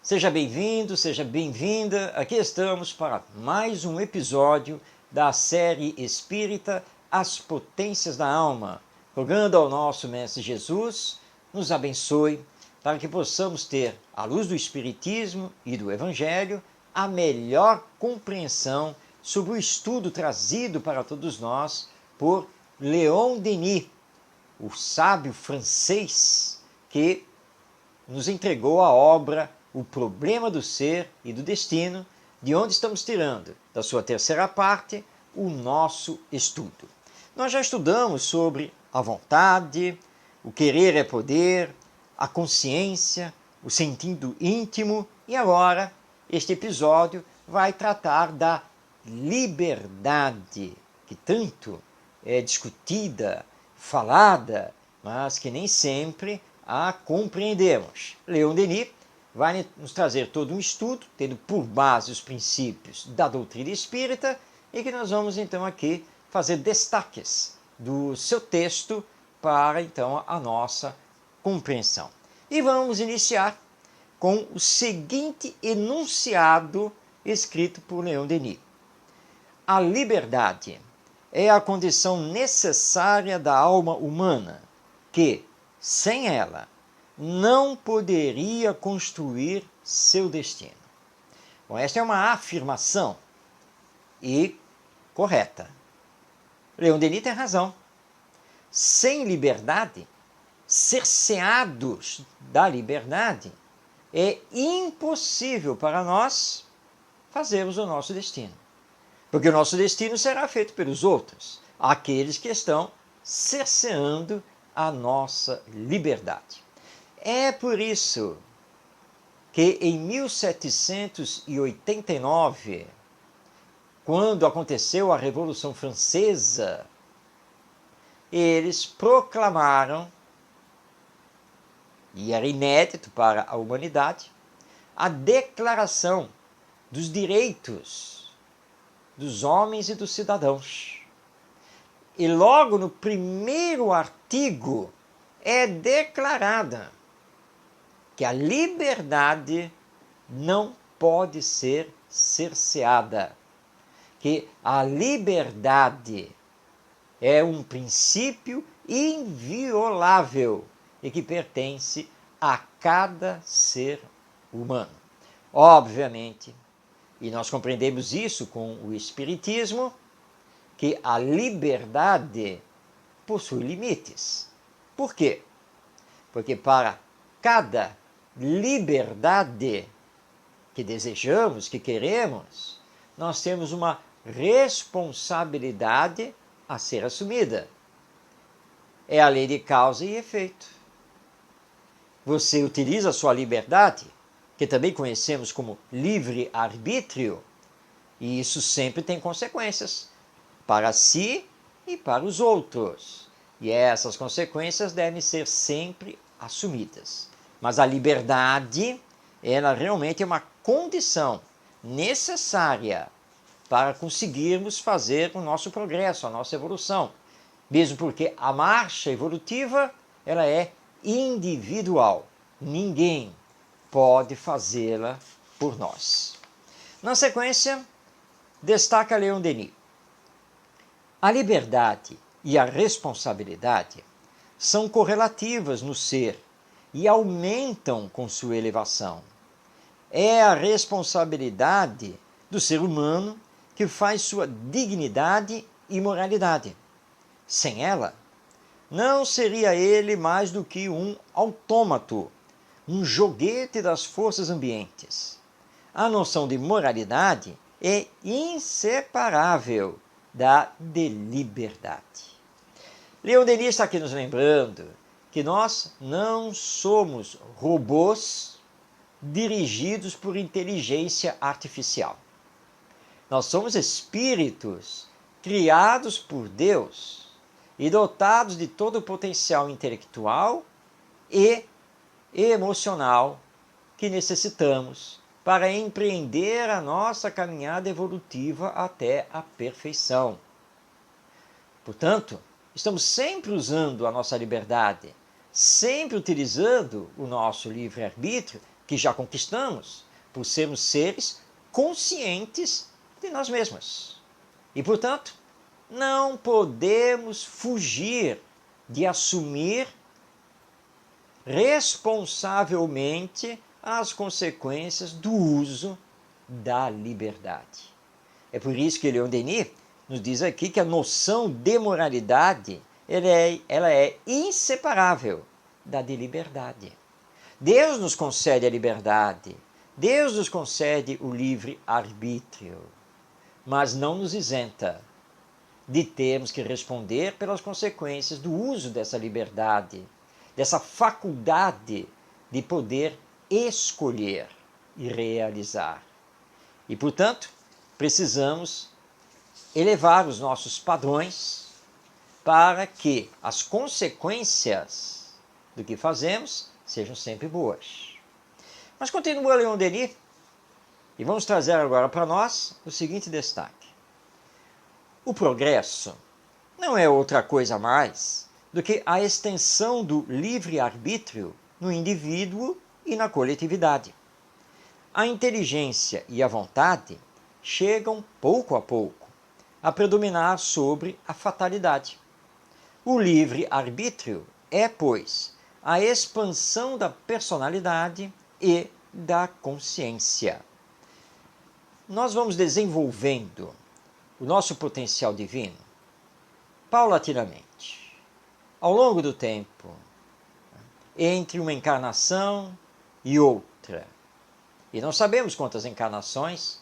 Seja bem-vindo, seja bem-vinda. Aqui estamos para mais um episódio da série Espírita As Potências da Alma, rogando ao nosso Mestre Jesus nos abençoe para que possamos ter, à luz do Espiritismo e do Evangelho, a melhor compreensão sobre o estudo trazido para todos nós por Leon Denis, o sábio francês que nos entregou a obra O Problema do Ser e do Destino, de onde estamos tirando, da sua terceira parte, o nosso estudo. Nós já estudamos sobre a vontade, o querer é poder, a consciência, o sentido íntimo e agora este episódio vai tratar da liberdade, que tanto é discutida, falada, mas que nem sempre a compreendemos. Leon Denis vai nos trazer todo um estudo, tendo por base os princípios da doutrina espírita, e que nós vamos então aqui fazer destaques do seu texto para então a nossa compreensão. E vamos iniciar com o seguinte enunciado escrito por Leon Denis. A liberdade é a condição necessária da alma humana que, sem ela, não poderia construir seu destino. Bom, esta é uma afirmação e correta. Leon Denis tem razão. Sem liberdade, cerceados da liberdade, é impossível para nós fazermos o nosso destino. Porque o nosso destino será feito pelos outros, aqueles que estão cerceando a nossa liberdade. É por isso que em 1789, quando aconteceu a Revolução Francesa, eles proclamaram, e era inédito para a humanidade, a Declaração dos Direitos dos Homens e dos Cidadãos. E logo no primeiro artigo é declarada que a liberdade não pode ser cerceada, que a liberdade é um princípio inviolável e que pertence a cada ser humano. Obviamente, e nós compreendemos isso com o Espiritismo, que a liberdade possui limites. Por quê? Porque para cada liberdade que desejamos, que queremos, nós temos uma responsabilidade a ser assumida. É a lei de causa e efeito. Você utiliza a sua liberdade, que também conhecemos como livre-arbítrio, e isso sempre tem consequências para si e para os outros. E essas consequências devem ser sempre assumidas. Mas a liberdade, ela realmente é uma condição necessária para conseguirmos fazer o nosso progresso, a nossa evolução. Mesmo porque a marcha evolutiva, ela é individual. Ninguém pode fazê-la por nós. Na sequência, destaca Leon Denis. A liberdade e a responsabilidade são correlativas no ser e aumentam com sua elevação. É a responsabilidade do ser humano que faz sua dignidade e moralidade. Sem ela, não seria ele mais do que um autômato, um joguete das forças ambientes. A noção de moralidade é inseparável da de liberdade. Leon Denis está aqui nos lembrando que nós não somos robôs dirigidos por inteligência artificial. Nós somos espíritos criados por Deus e dotados de todo o potencial intelectual e emocional que necessitamos para empreender a nossa caminhada evolutiva até a perfeição. Portanto, estamos sempre usando a nossa liberdade, sempre utilizando o nosso livre-arbítrio que já conquistamos por sermos seres conscientes de nós mesmos. E, portanto, não podemos fugir de assumir responsavelmente as consequências do uso da liberdade. É por isso que Leon Denis nos diz aqui que a noção de moralidade ela é inseparável da de liberdade. Deus nos concede a liberdade, Deus nos concede o livre-arbítrio, mas não nos isenta de termos que responder pelas consequências do uso dessa liberdade, dessa faculdade de poder escolher e realizar. E, portanto, precisamos elevar os nossos padrões para que as consequências do que fazemos sejam sempre boas. Mas continua Leon Denis e vamos trazer agora para nós o seguinte destaque. O progresso não é outra coisa a mais do que a extensão do livre-arbítrio no indivíduo e na coletividade. A inteligência e a vontade chegam pouco a pouco a predominar sobre a fatalidade. O livre-arbítrio é, pois, a expansão da personalidade e da consciência. Nós vamos desenvolvendo o nosso potencial divino paulatinamente, ao longo do tempo, entre uma encarnação e outra. E não sabemos quantas encarnações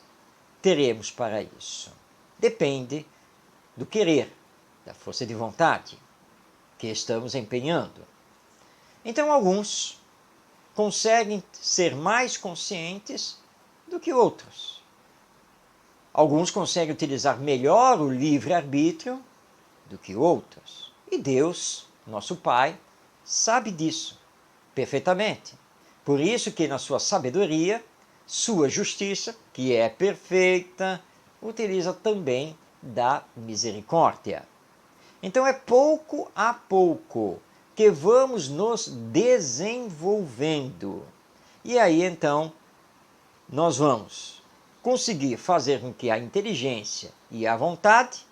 teremos para isso. Depende do querer, da força de vontade que estamos empenhando. Então, alguns conseguem ser mais conscientes do que outros. Alguns conseguem utilizar melhor o livre-arbítrio do que outros. E Deus, nosso Pai, sabe disso perfeitamente. Por isso que na sua sabedoria, sua justiça, que é perfeita, utiliza também da misericórdia. Então é pouco a pouco que vamos nos desenvolvendo. E aí então nós vamos conseguir fazer com que a inteligência e a vontade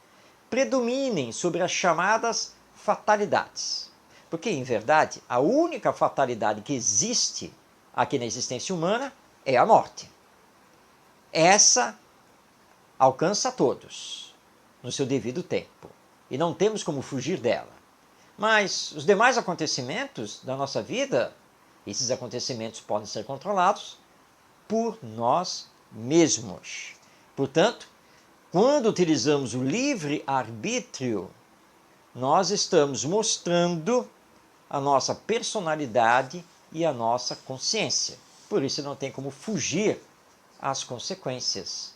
predominem sobre as chamadas fatalidades. Porque, em verdade, a única fatalidade que existe aqui na existência humana é a morte. Essa alcança a todos no seu devido tempo e não temos como fugir dela. Mas os demais acontecimentos da nossa vida, esses acontecimentos podem ser controlados por nós mesmos. Portanto, quando utilizamos o livre-arbítrio, nós estamos mostrando a nossa personalidade e a nossa consciência. Por isso não tem como fugir às consequências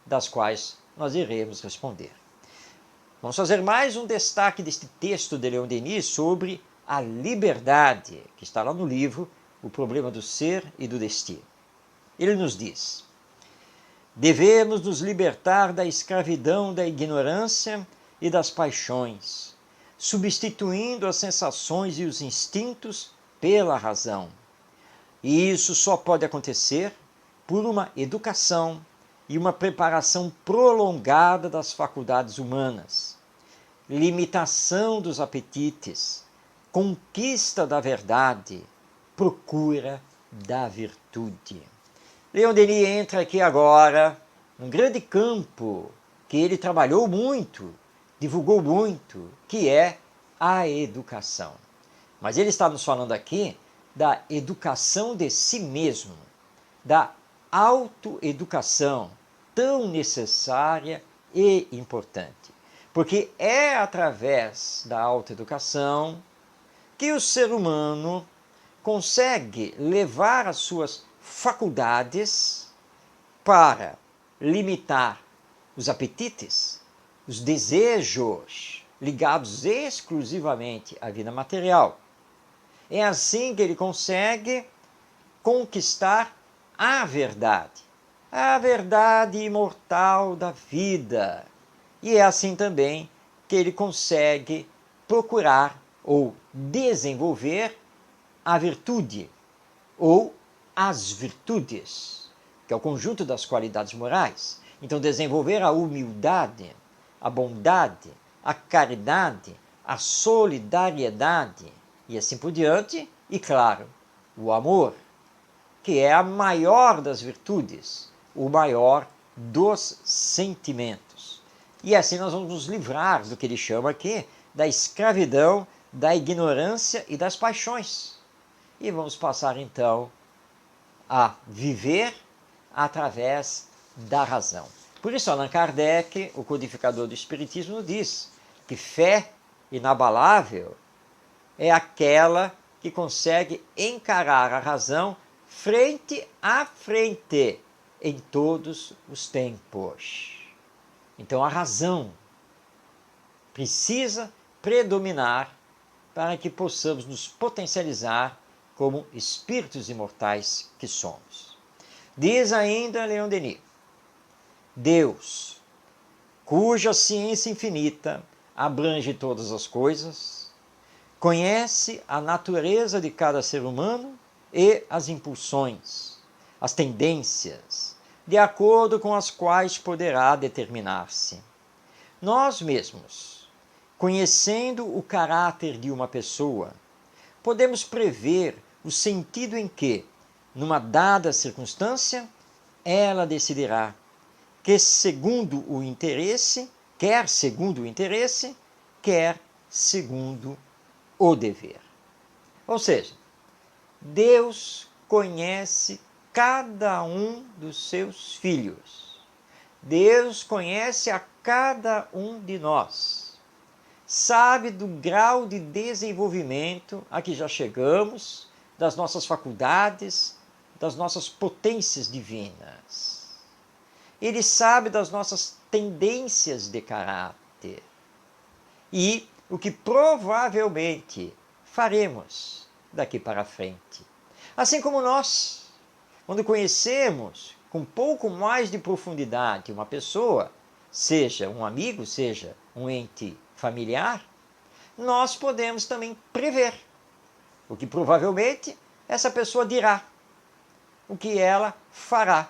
das quais nós iremos responder. Vamos fazer mais um destaque deste texto de Leon Denis sobre a liberdade, que está lá no livro O Problema do Ser e do Destino. Ele nos diz: devemos nos libertar da escravidão da ignorância e das paixões, substituindo as sensações e os instintos pela razão. E isso só pode acontecer por uma educação e uma preparação prolongada das faculdades humanas, limitação dos apetites, conquista da verdade, procura da virtude. Leon Denis entra aqui agora num grande campo que ele trabalhou muito, divulgou muito, que é a educação. Mas ele está nos falando aqui da educação de si mesmo, da autoeducação tão necessária e importante. Porque é através da autoeducação que o ser humano consegue levar as suas faculdades para limitar os apetites, os desejos ligados exclusivamente à vida material. É assim que ele consegue conquistar a verdade imortal da vida. E é assim também que ele consegue procurar ou desenvolver a virtude ou as virtudes, que é o conjunto das qualidades morais. Então, desenvolver a humildade, a bondade, a caridade, a solidariedade e assim por diante. E, claro, o amor, que é a maior das virtudes, o maior dos sentimentos. E assim nós vamos nos livrar do que ele chama aqui da escravidão, da ignorância e das paixões. E vamos passar então a viver através da razão. Por isso, Allan Kardec, o codificador do Espiritismo, diz que fé inabalável é aquela que consegue encarar a razão frente a frente em todos os tempos. Então a razão precisa predominar para que possamos nos potencializar como espíritos imortais que somos. Diz ainda Leon Denis: Deus, cuja ciência infinita abrange todas as coisas, conhece a natureza de cada ser humano e as impulsões, as tendências, de acordo com as quais poderá determinar-se. Nós mesmos, conhecendo o caráter de uma pessoa, podemos prever o sentido em que, numa dada circunstância, ela decidirá que segundo o interesse, quer segundo o dever. Ou seja, Deus conhece cada um dos seus filhos. Deus conhece a cada um de nós. Sabe do grau de desenvolvimento a que já chegamos, das nossas faculdades, das nossas potências divinas. Ele sabe das nossas tendências de caráter e o que provavelmente faremos daqui para frente. Assim como nós, quando conhecemos com pouco mais de profundidade uma pessoa, seja um amigo, seja um ente familiar, nós podemos também prever o que provavelmente essa pessoa dirá, o que ela fará,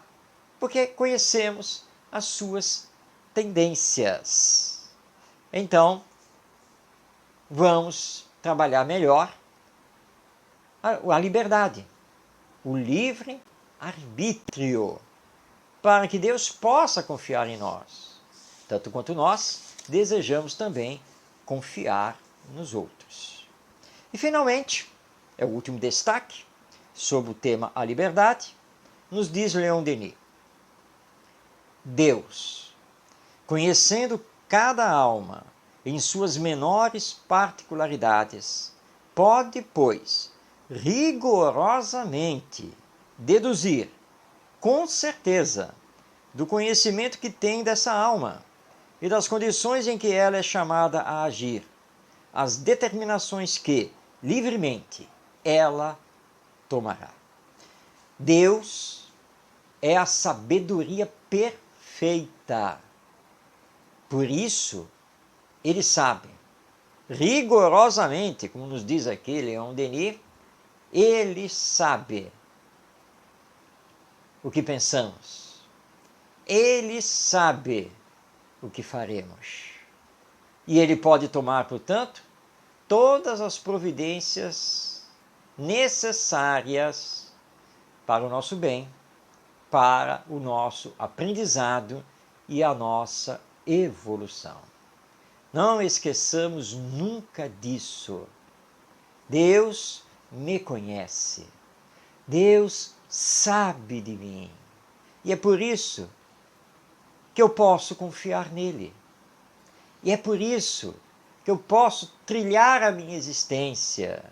porque conhecemos as suas tendências. Então, vamos trabalhar melhor a liberdade, o livre arbítrio, para que Deus possa confiar em nós, tanto quanto nós desejamos também confiar nos outros. E, finalmente, é o último destaque sobre o tema a liberdade, nos diz Leon Denis: Deus, conhecendo cada alma em suas menores particularidades, pode, pois, rigorosamente deduzir, com certeza, do conhecimento que tem dessa alma e das condições em que ela é chamada a agir, as determinações que, livremente, ela tomará. Deus é a sabedoria perfeita. Por isso, ele sabe, rigorosamente, como nos diz aqui Leon Denis, ele sabe o que pensamos, ele sabe o que faremos. E ele pode tomar, portanto, todas as providências necessárias para o nosso bem, para o nosso aprendizado e a nossa evolução. Não esqueçamos nunca disso. Deus me conhece. Deus sabe de mim. E é por isso que eu posso confiar nele. E é por isso que eu posso trilhar a minha existência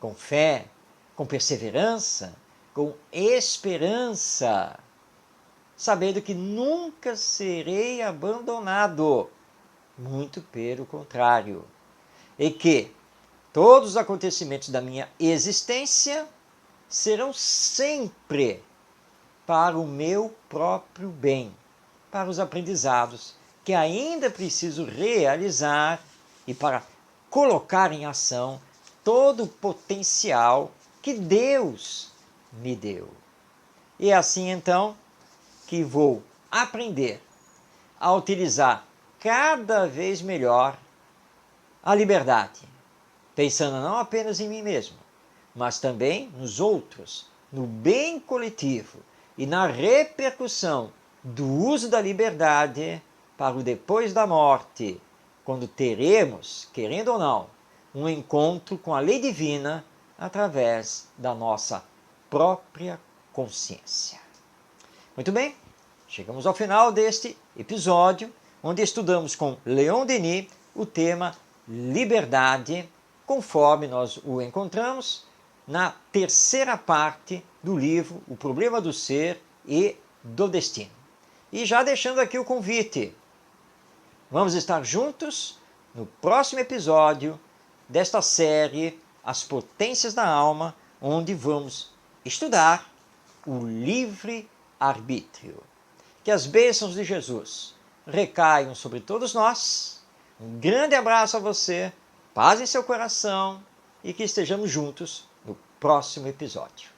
com fé, com perseverança, com esperança, sabendo que nunca serei abandonado, muito pelo contrário, e que todos os acontecimentos da minha existência serão sempre para o meu próprio bem, para os aprendizados que ainda preciso realizar e para colocar em ação todo o potencial que Deus me deu. E é assim então que vou aprender a utilizar cada vez melhor a liberdade, pensando não apenas em mim mesmo, mas também nos outros, no bem coletivo e na repercussão do uso da liberdade para o depois da morte, quando teremos, querendo ou não, um encontro com a lei divina através da nossa própria consciência. Muito bem, chegamos ao final deste episódio, onde estudamos com Leon Denis o tema liberdade, conforme nós o encontramos na terceira parte do livro O Problema do Ser e do Destino. E já deixando aqui o convite, vamos estar juntos no próximo episódio desta série As Potências da Alma, onde vamos estudar o livre-arbítrio. Que as bênçãos de Jesus recaiam sobre todos nós. Um grande abraço a você, paz em seu coração e que estejamos juntos no próximo episódio.